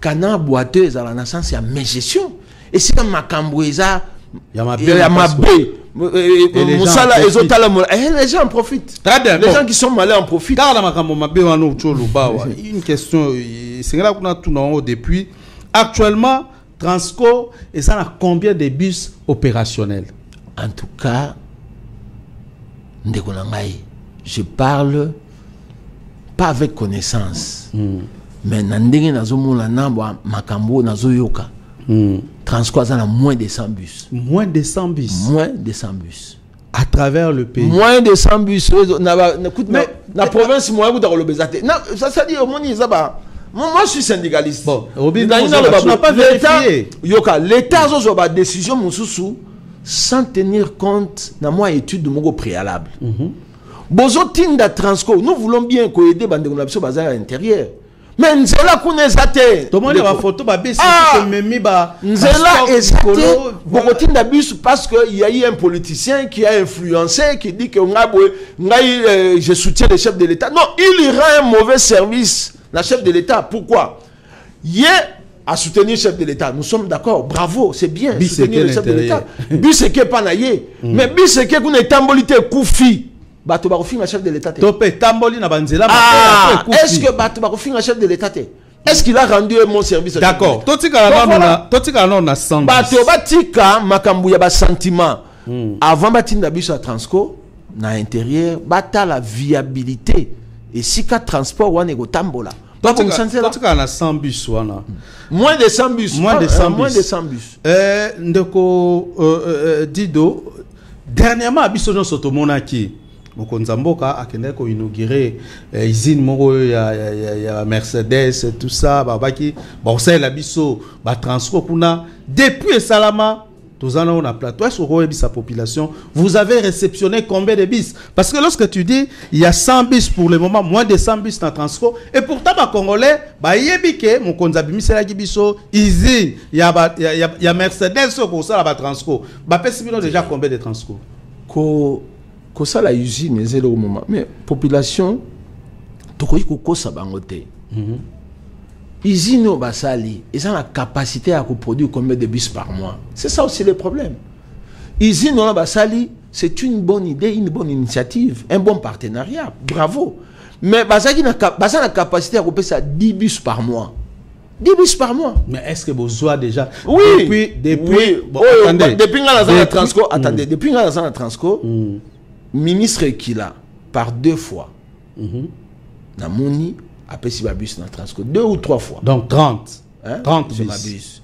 Canard boiteux est dans la sens il y a mes gestion. Et si comme makambo eza il y a ma bé. Les gens en profitent. Très bien. Les gens qui sont malins en profitent. Une question, c'est là qu'on a tout depuis. Actuellement, Transco, et ça a combien de bus opérationnels? En tout cas, je parle pas avec connaissance. Mais Nandenge Nazomoula Namba Makambo Nazoyoka. Transco a moins de 100 bus. Moins de 100 bus. Moins de 100 bus. À travers le pays. Moins de 100 bus. Mais la province, moi, ça dit au monde, moi, je suis syndicaliste. Bon, Robin, tu n'as pas vérifié. L'État a une décision sans tenir compte de moi étude de mon préalable. Bozotinda Transco, nous voulons bien aider Bandegolabso Bazar à l'intérieur. Mais Nzela Kounezate. Tout le monde a une photo, Nzela Ezate, Bokotinda bus parce qu'il y a eu un politicien qui a influencé, qui dit que je soutiens le chef de l'État. Non, il rend un mauvais service, le chef de l'État. Pourquoi? Il a soutenu le chef de l'État. Nous sommes d'accord, bravo, c'est bien. Soutenir le chef de l'État. Biseke Panaye. Mais Biseke Kounetambolite Koufi. Bato Barofi, le chef de l'État. Est-ce que Bato Barofi, le chef de l'État? Est-ce qu'il a rendu mon service? D'accord. Totika non na sens. Bato Batika Makambouya ba sentiment. Avant Batinda Biso à Transco, na intérieur, bata la viabilité. Et si ka transport wane go tambola. Totika na 100 bus wana. Moins de 100 bus. Moins de 100 bus. Moins de 100 bus. Ndeko Dido, dernièrement Biso non sotomonaki. Mokonzamboka akende ko inaugurer usine moko ya Mercedes tout ça babaki bon c'est la biso ba Transco kuna depuis Salama tozana on a plateau est-ce que sa population vous avez réceptionné combien de bus parce que lorsque tu dis il y a 100 bus pour le moment moins de 100 bus dans Transco et pourtant ba congolais ba yebike mokonzabi misela ki biso usine ya Mercedes ko ça ba Transco ba pesi bino déjà combien de Transco ko ça la usine c'est le moment mais population to ko ça bangote Isino Basali, ils ont la capacité à produire combien de bus par mois. C'est ça aussi le problème. Isino Basali, c'est une bonne idée, une bonne initiative, un bon partenariat. Bravo. Mais Basali n'a la capacité à couper ça 10 bus par mois. 10 bus par mois. Mais est-ce que vous avez déjà... Oui. Depuis... Bon, attendez. Depuis la Transco, attendez. Depuis la Transco, ministre qui là, par 2 fois, na moni, après si bus na Transco, 2 ou 3 fois. Donc 30. Hein? 30 je bus. m'abuse.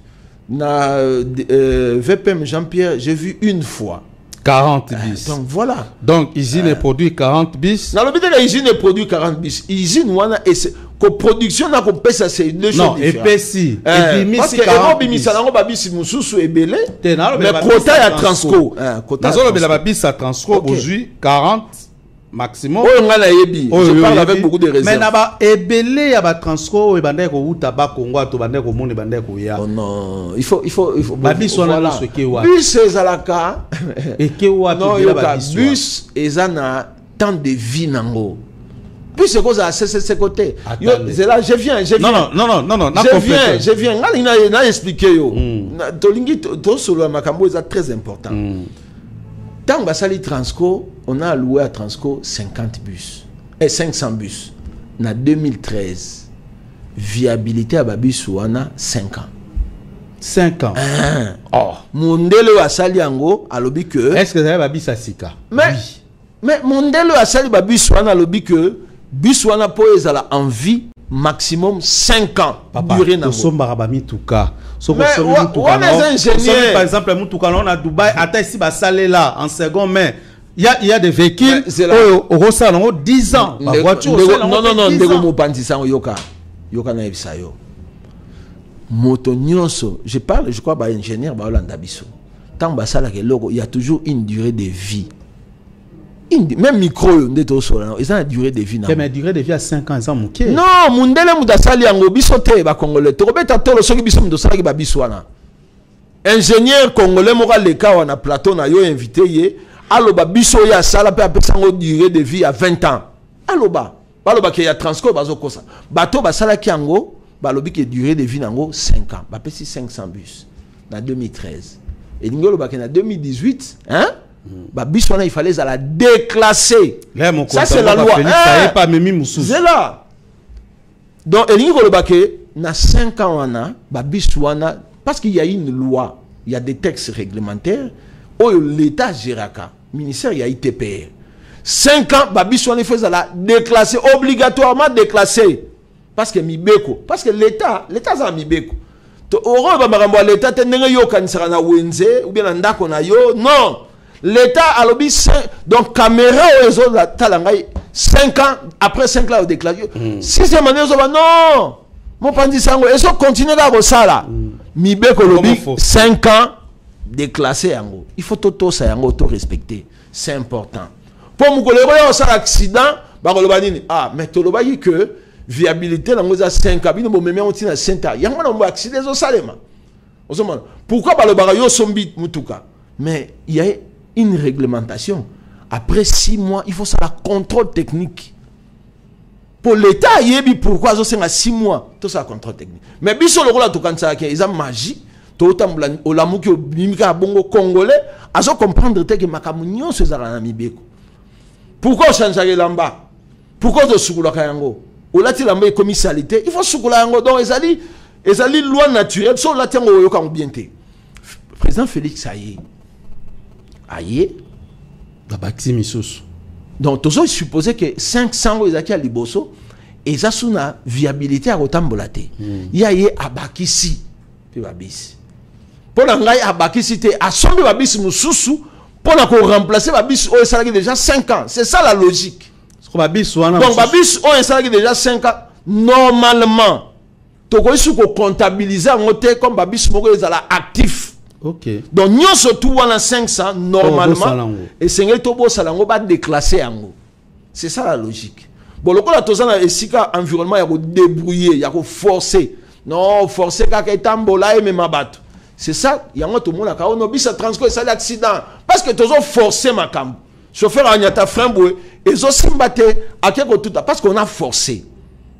Na VPM Jean-Pierre, j'ai vu une fois. 40 bis. Donc voilà. Donc Usine produit 40 bis. Dans le but de la Usine produit 40 bis. Usine wana et coproduction na kopesa c'est deux choses différentes. Non, épaissi. Parce que ero bimisa nango babisi mususu ebele. Mais quota ya Transco. Quota ya bis à Transco aujourd'hui 40 maximum. Je parle avec beaucoup de réserves. Mais naba ebele ya ba Transco e bande ko uta ba Kongo to bande ko moni bande ko ya. Oh non, il faut babis wana ce que wa. Bus ezalaka et que wa bus ezana tant de vie nango. Bus c'est cause à ce côté. C'est là je viens. Non, je viens. Na expliquer yo. Tolingi to solo makambo est très important. Tant Basali Transco, on a alloué à Transco 50 bus. Et 500 bus. En 2013, viabilité à Babis Ouana 5 ans. 5 ans. Oh. Mondelo a sali ango a lobi que. Est-ce que ça va Babis Sika? Mais Mondelo a sali Babis Ouana a lobi que bus Ouana po ezala en vie maximum 5 ans. Durée nango. Somba Rabami Touka. Mais on est ingénieur. Par exemple, on a Dubaï, attends ici, là, en seconde main. Il y a des véhicules au Rossalon, 10 ans. La voiture, non, je parle, je crois, ingénieur, il y a toujours une durée de vie. Même micro, ils ont une durée de vie. Mais la durée de vie à 5 ans, ils ont manqué. Non, Mundele Moudasali Yango, Bisote, Congolais. Torobeta Tolo, Soki Bisom de Salaki Babiswana. Ingénieur congolais, Moral Leka, on a plateau, on a invité, Aloba Biso ya Sala, peut appeler durée de vie à 20 ans. Aloba, qui y a Transco, Bazokosa. Bato Basalaki Yango, Balobi qui durée de vie Nango 5 ans. Bapesi 500 bus. En 2013. Et Ningolo Baké en 2018, hein? Il fallait la déclasser. Ça c'est la loi. C'est là. Donc na 5 ans parce qu'il y a une loi, il y a des textes réglementaires où l'État géraka, ministère il y a ITPR. 5 ans il faut la déclasser obligatoirement déclasser parce que mibeko parce que l'État ça mibeko. To oro ba marambo l'État tenenge yo kanisara na wenze ou bien na ndako na yo non. L'État a lobby 5 donc caméra aux autres talangai 5 ans après 5 ans au déclaré. Si c'est mané non. Mon pandi sango et ça continue là au sala. Mibeko lobby 5 ans déclassé yango. Il faut tout ça yango tout respecter. C'est important. Pour mon collègue au sala accident, ba koloba nini ah mais to loba que viabilité nango za 5 ans bino bomeme on tina 5 ans. Yango na mo accident au salema. Pourquoi ba loba yo sombi mutuka? Mais il y a une réglementation. Après 6 mois, il faut ça la contrôle technique. Pour l'État, il y a pourquoi ça à 6 mois, tout ça contrôle technique. Mais biso le rôle tout quand ça ils ont magie, tout tamblan au lamu que bimika bongo congolais, azo comprendre que makamunyo ce za na mibeko. Pourquoi changer lamba? Pourquoi de sukula kayango? Au lati lamba commisalité, il faut sukula yango donc ezali loi naturelle, so la tengo yo kan bien té. Président Félix Aye aïe donc tout ça supposé que 500 ezaki à liboso et ça sous na viabilité à rotambolate il y a abakisi puis babisi pour ngai abakisi te a sombe babisi mususu pour na ko remplacer babisi o salaki déjà 5 ans c'est ça la logique donc babisi o salaki déjà 5 ans normalement to ko isu ko comptabiliser ngote comme babisi moko ezala actif. Ok. Donc, nous surtout on 500 normalement et c'est un tobo salango va déclasser ango. C'est ça la logique. Bon, le coup la tozana esika environnement il y a débrouiller, il y a forcer. Non, forcer kaka etambola et même abattre. C'est ça, il y a un tout monde ka ono bisa transport ça l'accident parce que tozo forcer ma cam. Chauffeur anyata frein boué et zo simbate akeko tout parce qu'on a forcé.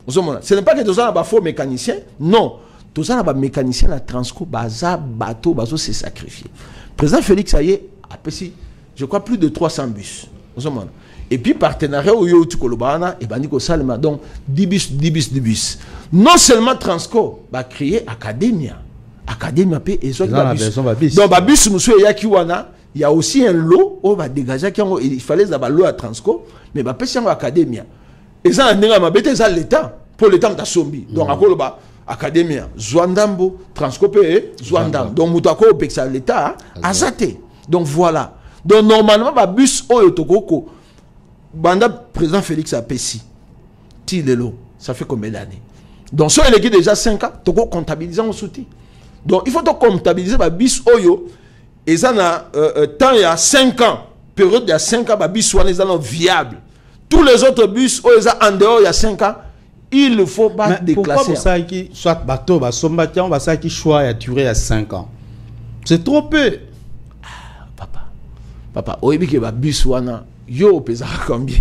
Ce n'est pas que tous un faux mécanicien, non. Tous un mécanicien la Transco, baza bateau, bazo s'est sacrifié. Président Félix Aye a payé, je crois, plus de 300 bus. Et puis partenariat au Yo Tukolobana et Bandiko Salma, donc 10 bus. Non seulement Transco va créer Academia. Academia P et bus. Donc bus monsieur Yakiwana, il y a aussi un lot où va dégager il fallait d'avoir l'eau à Transco, mais va passer en Academia. Et ça a bête ça l'état pour l'état de Sombi. Donc à Koloba Academia, Zouandambo, Transco P Zouandam. Donc Moutako Pexa l'état Azate. Donc voilà. Donc normalement va bus au Tokoko. Banda président Félix a Pessi. Tilelo, ça fait combien d'années? Donc sur l'équipe déjà 5 ans, tu comptabiliser en soutien. Donc il faut comptabiliser le bis Oyo. Et ça a temps il y a 5 ans, période il y a 5 ans, le bis soit viable. Tous les autres bus en dehors il y a 5 ans, il faut pas déclasser. Pourquoi ça qui soit bateau, sombatian, ça qui choix a duré à 5 ans? C'est trop peu. Papa, oyebi que le bus wana yo pesa combien?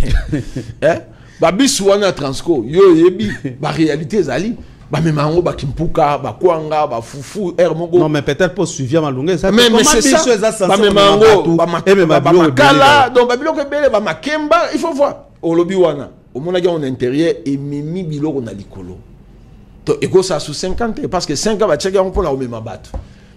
Hein? Ba bus wana Transco, yo yebi, ba réalité zali. Ba memango ba kimpuka, ba kwanga, ba fufu, hermongo. Non mais peut-être pour suivre Malungue ça. Mais c'est ça. Ba memango, ba makala, donc ba biloko ebele ba makemba, il faut voir. Au lobby wana, au mona ga on intérieur et mimi biloko na likolo. To ego ça sous 50 parce que 5 ans ba tcheka on pour la omema bato.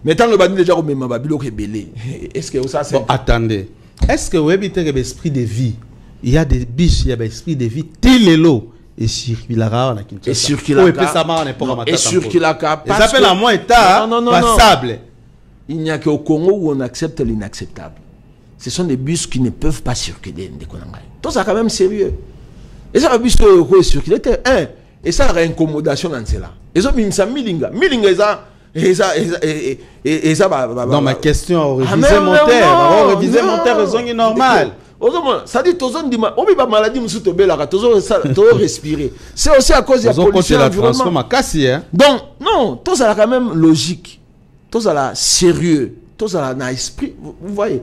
Mais tant le bandi déjà omema ba biloko ebele. Est-ce que ça c'est attendez. Est-ce que vous avez l'esprit de vie? Il y a des biches, il y a l'esprit de vie. Télélo et circulara. Et circulara. Et circulara. Ça s'appelle à moins état. Non. Sable. Il n'y a qu'au Congo où on accepte l'inacceptable. Ce sont des bus qui ne peuvent pas circuler. Tout ça quand même sérieux. Et ça va bus qui circuler. Et ça a une incommodation dans cela. Et ça ça milinga. Milinga et ça dans ma question, réviser mon terre. Réviser mon terre, raison est normale. Ça dit, tous on pas maladie, monsieur Tobela, tous respirer. C'est aussi à cause de la pollution environnementale. Donc, non, tout ça a quand même logique. Tout ça a sérieux. Tout ça a esprit. Vous voyez.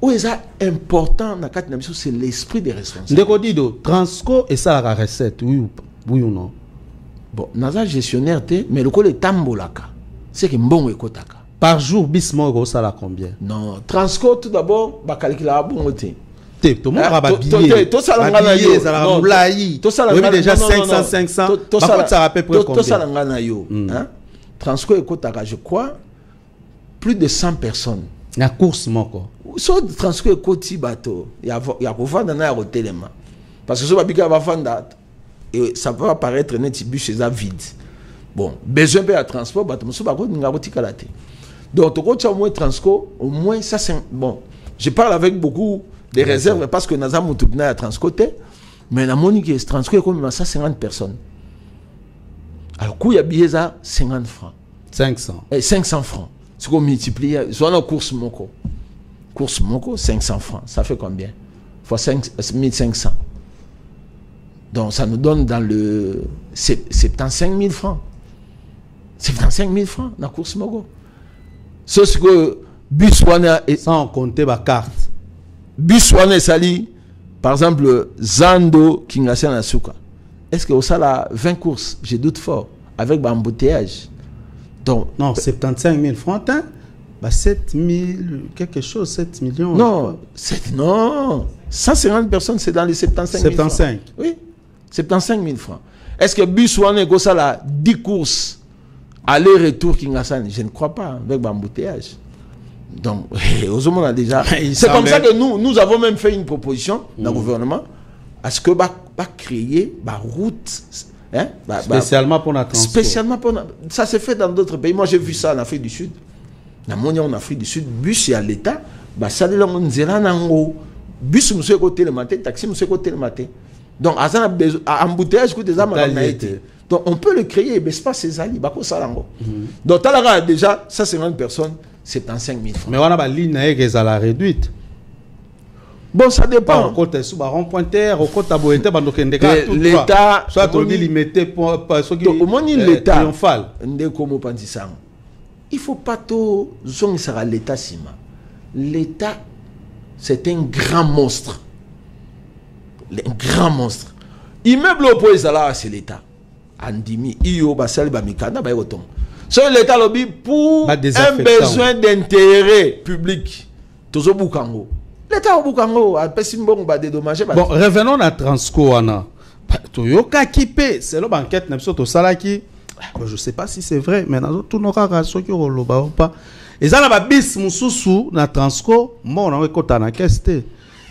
Où est ça important dans la c'est l'esprit des responsables. Ndekodido, Transco et ça la recette, oui ou non? Bon, naza gestionnaire, mais le col est tambolaka. C'est que bon ekotaka. Par jour, bismo ça la combien? Non, Transco tout d'abord, ba calculer bon côté. Tout le monde va habiller. Tout ça l'engana yo. Tout ça l'engana déjà 500. Tout ça rappelle près combien? Tout ça l'engana yo. Transco ekotaka, je crois, plus de 100 personnes. La course moko. So Transco ekoti bateau. Il y a vendre na hôtel ma. Parce que so babika va vendre et ça peut apparaître net bus chez ça vide. Bon, besoin de transport, donc tu as au moins Transco, au moins ça c'est bon. Je parle avec beaucoup de réserves parce que nous avons tout à transporter, mais la monnaie qui est Transco est comme 150 personnes. Alors, coût il y a billet ça 50 francs. 500. Et 500 francs. C'est qu'on multiplie, soit dans course moko. Course moko 500 francs, ça fait combien? Fois 1500. Donc ça nous donne dans le 75 000 francs. 75 000 francs dans la course Mogo. C'est ce que Buswana est. Sans compter ma carte. Buswana sali, par exemple, Zando Kingasen Asuka. Est-ce que ça a 20 courses? Je doute fort. Avec l'embouteillage. Donc. Non, 75 000 francs, hein? Bah 7 000, quelque chose, 7 millions. Non, non. 150 personnes, c'est dans les 75 000 francs. 75. Oui. 75 000 francs. Est-ce que Buswana a 10 courses? Aller-retour Kingassan, je ne crois pas, avec l'embouteillage. Donc, on a déjà. C'est comme ça que nous avons même fait une proposition dans le gouvernement à ce que créer une route. Hein, spécialement pour la transport. Spécialement pour ça se fait dans d'autres pays. Moi, j'ai vu ça en Afrique du Sud. En Afrique du Sud, bus et à l'État, ça de l'embouteillage, bus, monsieur côté le matin, taxi, monsieur côté le matin. Donc, à embouteillage, côté des âmes, donc, on peut le créer, mais ce n'est pas ces alliés. Donc, tu as déjà 150 personnes, 75 000 francs. Mais on a une ligne qui est réduite. Bon, ça dépend. L'État, soit on dit limité pour ceux qui triomphal. Il ne faut pas tout zoner ça à l'État. L'État, c'est un grand monstre. Un grand monstre. Immeuble au point, c'est l'État. andimi iyo basali ba mikanda ba yotom so l'état lobby pour un besoin d'intérêt public tozo bukango l'état bukango a pesimbongo ba dédommager bon revenons à Transco wana toyoka kipe c'est le banquette na biso to salaki je sais pas si c'est vrai mais nazo tout nora raso ki roloba pas ezala ba bis mususu na Transco mo na ekota na keste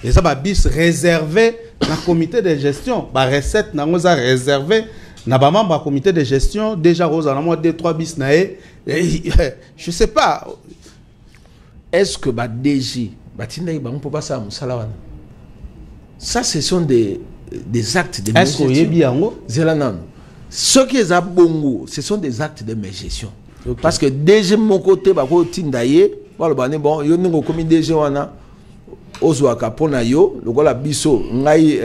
ezala ba bis réservé na comité de gestion ba recette na ngoza réservé na ba membre comité de gestion déjà rosa na moi 2-3 bis na je sais pas est-ce que ba DG ba tinda ba on peut pas ça musala wana ça ce sont des actes de gestion est bien zelanan ce qui est bongo ce sont des actes de gestion okay. Parce que DG mon côté ba ko tindaye wala ba ne bon yo ngo komi DG wana ozwaka pona yo lokola biso ngai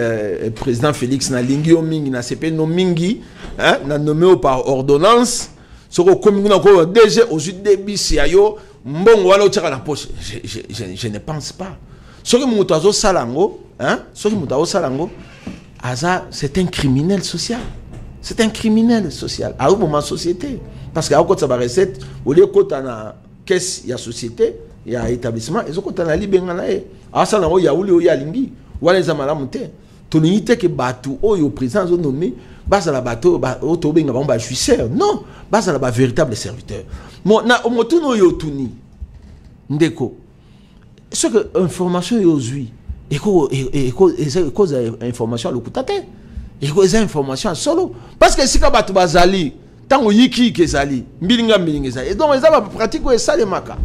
président Félix na lingi o mingi na CP no mingi hein na nommé par ordonnance soko komi na ko DG ozu debisi ayo mbongo wala otaka na poche je ne pense pas soki muto azo salango hein soki muto azo salango aza c'est un criminel social a uma société parce que a ko tsaba recette au lieu kota na caisse ya société ya établissement ezo kota na libenga na e asa na o ya uli o ya lingi wala za malamu te to ni te ke batu o yo président zo nommé basa la bato ba o to benga ba jouisseur non basa la ba véritable serviteur mo na o motu no yo tuni ndeko ce que information yo zui eko information le kutate eko eza information solo parce que sika batu bazali tango yiki kezali mbilinga ezali et donc eza ba pratique o esale maka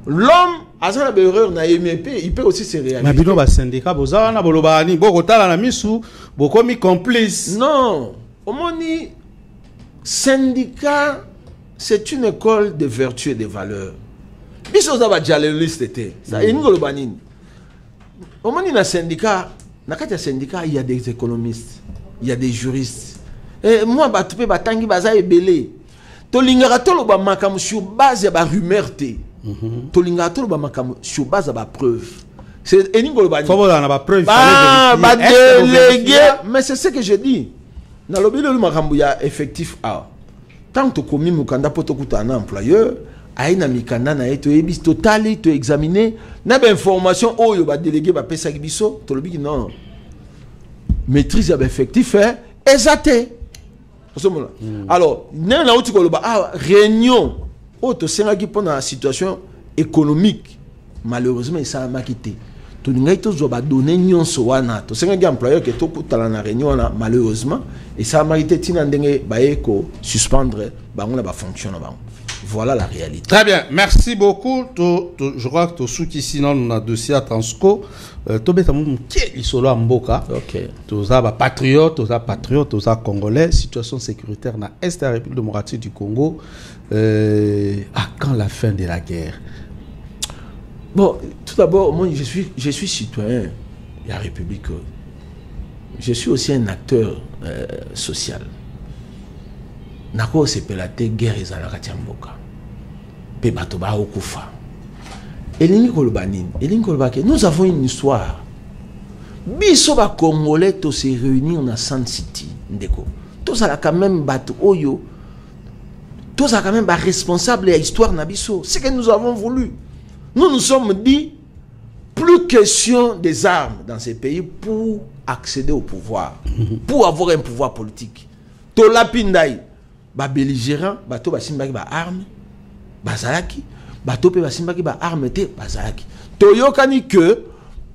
l'homme a ça l'erreur na MEP il peut aussi se réaliser mais bino ba syndicat bozana bolobani boko tala na misu boko mi complice non omoni syndicat c'est une école de vertu et de valeurs biso za ba journaliste était ça et ngolo banini omoni na syndicat na kati ya syndicat il y a des économistes il y a des juristes et moi ba tupe batangi baza ebele to lingara to lo ba makamu sur base ya ba rumeur te tolinga to ba makamo sur base ba preuve c'est eningolo ba faut na ba preuve ba délégué mais c'est ce que je dis na lobilo makambo ya effectif a tant to komi mukanda poto kutana employeur aina mikanda na eto ebis totali to examiner na ba information oyo ba délégué ba pesa biso to lobi non maîtrise ya ba effectif exacté alors na uti ko ba réunion auto senga pour la situation économique malheureusement ça m'a quitté to ninga to zo ba donner nyonso wana to senga employeur que to kutala na réunion là malheureusement et ça m'a quitté tina ndenge ba eko suspendre ba ngona ba fonctionne ba voilà la réalité. Très bien, merci beaucoup. Je crois que tout qui sinon on a dossier à Transco. To beta mou qui isolo a mboka. OK. To za ba patriote, to za congolais, situation sécuritaire na est de la République démocratique du Congo. À quand la fin de la guerre? Bon, tout d'abord, moi je suis citoyen de la République. Je suis aussi un acteur social. Nako sepelate guerre ezalaka tiamboka. Pe bato ba okufa. Elingi kolobanini, elingi kolobake, nous avons une histoire. Biso ba Congolais to se réunir na Sun City ndeko. To ça quand même bato oyo. To ça quand même ba responsable de l'histoire na biso. C'est que nous avons voulu. Nous nous sommes dit plus question des armes dans ces pays pour accéder au pouvoir, pour avoir un pouvoir politique. To lapindai ba belligérant bato basimbaki ba arme bazalaki bato pe basimbaki ba arme te bazalaki toyokani que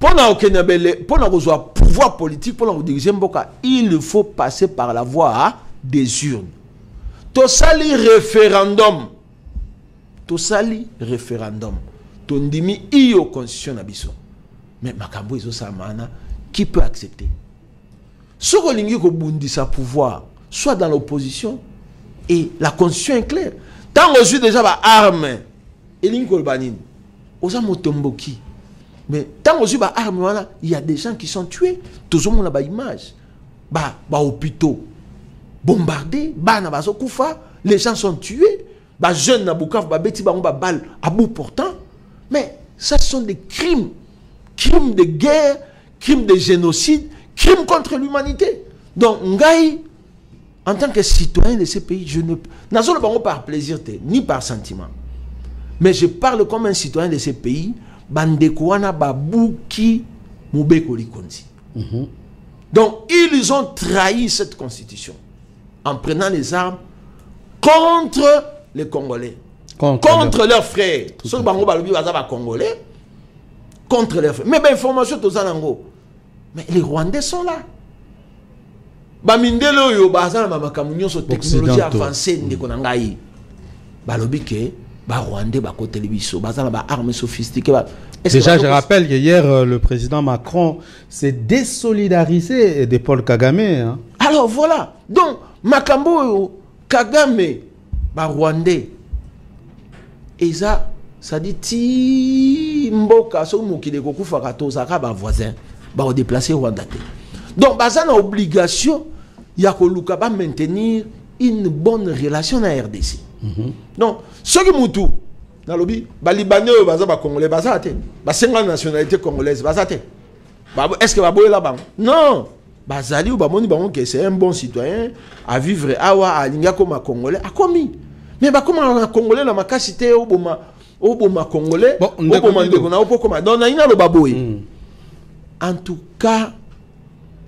pona okenabele pona kozwa pouvoir politique pona diriger mboka il faut passer par la voie des urnes to sali référendum to ndimi iyo constitution na biso mais makambo izo samana qui peut accepter soko lingi ko bundisa pouvoir soit dans l'opposition. Et la constitution est claire. Tant que je suis déjà par arme, et l'inkolbanin, osa motomboki. Mais tant que je suis par arme, il y a des gens qui sont tués. Tout le monde a une image. Bah hôpitaux bombardés, bah na baso kufa, les gens sont tués. Bah jeunes na Bukavu, bah beti ba balle à bout portant. Mais ça ce sont des crimes, crimes de guerre, crimes de génocide, crimes contre l'humanité. Donc ngai en tant que citoyen de ce pays, je ne pas par plaisir, ni par sentiment. Mais je parle comme un citoyen de ce pays, Bandekouana Babouki Moubeko Likonzi. Donc, ils ont trahi cette constitution en prenant les armes contre les Congolais, contre leurs frères. Ceux qui sont Congolais, contre leurs frères. Mais information tous en mais les Rwandais sont là. Bamindelo yo bazana mamakamnyo so technologie avancée ndekonangai. Balobi ke ba Rwandais ba ko télévision bazana ba armes sophistiquées. Déjà, je rappelle que hier, le président Macron s'est désolidarisé de Paul Kagame. Hein. Alors voilà. Donc, Makambo, Kagame, bah, Rwandais. Et ça dit, ti mboka, so moukide koku fakato, zaka, bah, voisin, bah, déplacer Rwanda. Donc, bah, ça a obligation, il y a que maintenir une bonne relation à RDC. Donc, ce qui moutou, dans le lobby, les Libanais, les Congolais, les 50 nationalités congolaises, est-ce que vous là-bas? Non! Bazali ou Bamoni que c'est un bon citoyen à vivre à Linga comme un Congolais, a commis. Mais comme un Congolais, la macacité au Boma Congolais, au Boma Ndekona, au Pokoma, dans Naïna le Baboui. En tout cas,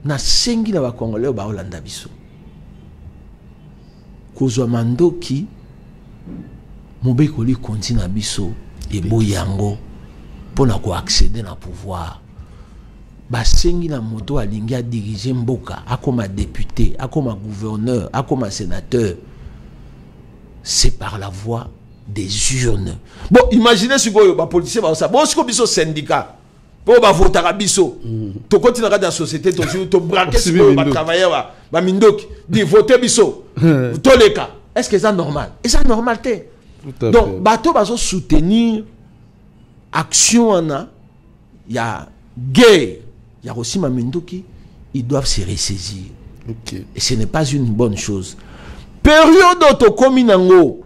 na sengi na Congolais au Baolanda biso. Kozwamando qui Mobekoli continue à biso et boyango pour accéder au pouvoir. Basengi na moto alingi a diriger mboka, a comme député, a comme gouverneur, a comme sénateur. C'est par la voie des urnes. Bon, imaginez si vous avez politicien, bon, si vous avez un syndicat, vous avez voté à biso, tu continues dans la société, tu braques si vous avez travaillé, tu votes biso, tous les cas. Est-ce que c'est normal? Et c'est normal. Donc, bateau va soutenir action, il y a guerre, il y a aussi Mamendoki, ils doivent se ressaisir. Okay. Et ce n'est pas une bonne chose. Période d'autocominango,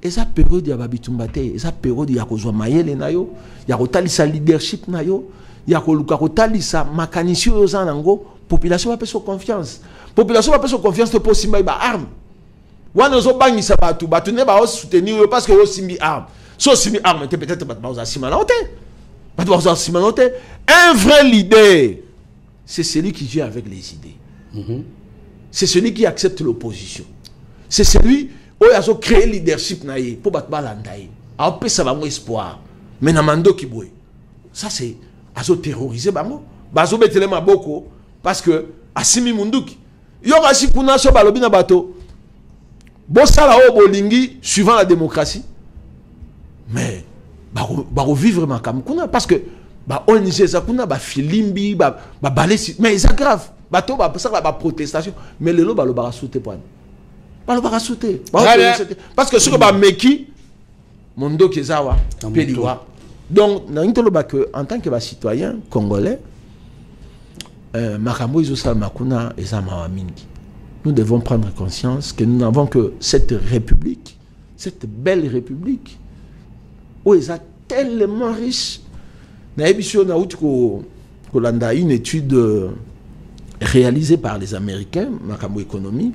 et ça période ya babitumbate, et ça période ya kozwa mayele na yo, ya kotalisa leadership na yo, ya koluka kotalisa makanisio yo zanango, population va pesa confiance. Population va pesa confiance te pour simba ba arme. Wana zo bangisa batu, batu ne ba soutenir yo parce que yo simbi arme. So simbi arme, peut-être ba za simanote. Un vrai leader, c'est celui qui vit avec les idées. C'est celui qui accepte l'opposition. C'est celui qui a créé le leadership pour battre l'andaï. Après, ça va avoir espoir. Mais Namando qui boue. Ça, c'est à terroriser. Bazo betele maboko parce que Asimi Munduki. Yoga si kuna so balobi na bato. Bosala o bolingi suivant la démocratie. Mais vivre ma kamkuna parce que ONG zakuna ba filimbi ba balesi mais c'est grave bato ba ça ba protestation mais le lo ba lo ba sauter point ba lo ba sauter parce que ce que ba meki mondo kezawa peliwa donc na intolo ba que en tant que ba citoyen congolais makambo izo sala makuna ezama mingi nous devons prendre conscience que nous n'avons que cette république, cette belle république où ils sont tellement riches. On a une étude réalisée par les Américains, Macamo Économie.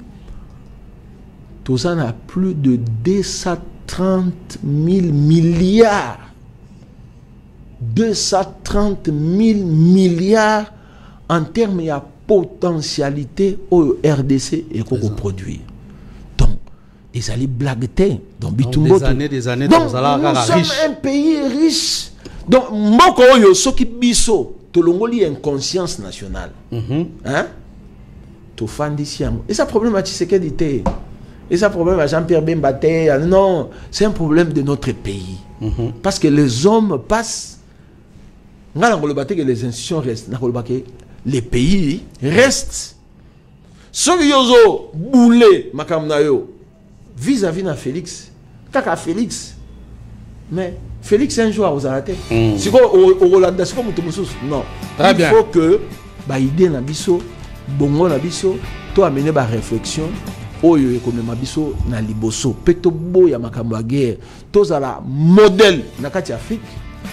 Tout ça a plus de 230 000 milliards. 230 000 milliards en termes de potentialité au RDC et qu'on produit. Ils allaient blaguer. Donc, des années, donc nous sommes un pays riche. Donc, moi, ce qui biso, tout le monde a une conscience nationale. Hein? Tout fan d'ici. Et ça, problème à Tshisekedi. Et ça, problème à Jean-Pierre Bemba. Non, c'est un problème de notre pays. Parce que les hommes passent. Que les institutions restent. Les pays restent. Ceux qui ont boulé, Makamnayo. Vis-à-vis de Félix, Kaka Félix, mais Félix un jour aux arrêtés. C'est quoi au Rwanda, c'est comme tout non. Très bien. Il faut que l'idée na biso, bongo na biso, toi amener ba réflexion, oyo comme ma biso na liboso, peto boya makambo ya guerre, tous à la modèle na kati Afrique,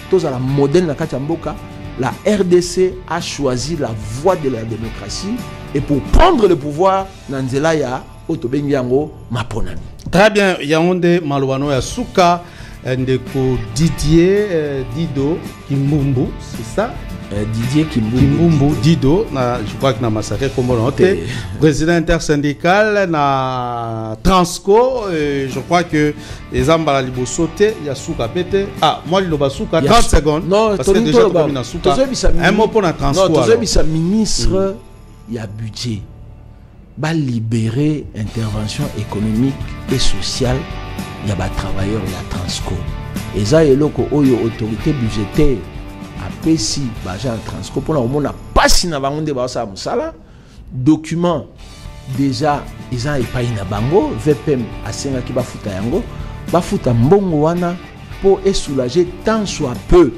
tous à la modèle na kati mboka, la RDC a choisi la voie de la démocratie et pour prendre le pouvoir, Nanzela ya Otobengiango Maponani. Très bien, Yaoundé Malouano Yasuka, Ndeko Didier Dido Kimbumbu, c'est ça? Didier Kimbumbu Dido, je crois que na massacré comme on noté, président intersyndical na Transco, je crois que les ambala libo sauté, Yasuka pété. Ah, moi il va souka 30 secondes. Non, parce que déjà comme na souka. Un mot pour la Transco. Non, tu sais ministre, il y a budget. Va libérer intervention économique et sociale, il y a des travailleurs, il y a Transco. Et ça, il y a autorité budgétaire. Après, si l'agent Transco, pour le moment, on n'a pas si nous avons des documents déjà, ils ont pas une bango, VPM à Senga qui va foutre yango, va foutre mbongo wana pour soulager tant soit peu,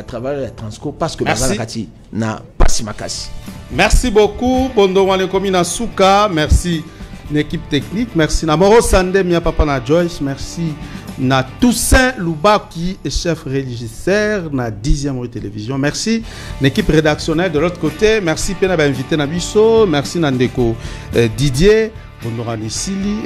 travailler à Transco parce que Bazalakati n'a pas si makasi. Merci beaucoup, Bondo Walekomina Souka, merci l'équipe technique, merci Namoro Sande, Mia Papa na Joyce, merci na Toussaint Louba qui est chef régisseur na 10e rue télévision, merci l'équipe rédactionnelle de l'autre côté, merci Pena invité Nabiso, merci Nandeko Didier, Bonorani Sili,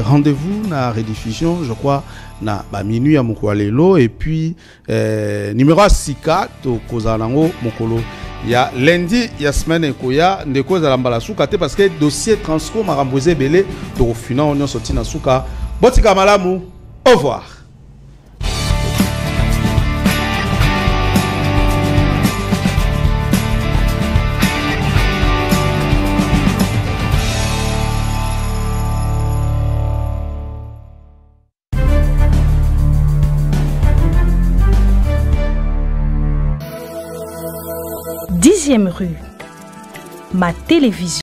rendez-vous na rediffusion, je crois na minuit à Mokwalelo et puis numéro 6 to Kozanango Mokolo. Il y a lundi, il y a semaine et koya, ndeko za lambala souka te parce que dossier Transco m'a remboursé belé, to fina on sorti na souka. Botika malamu, au revoir. Dixième rue, ma télévision.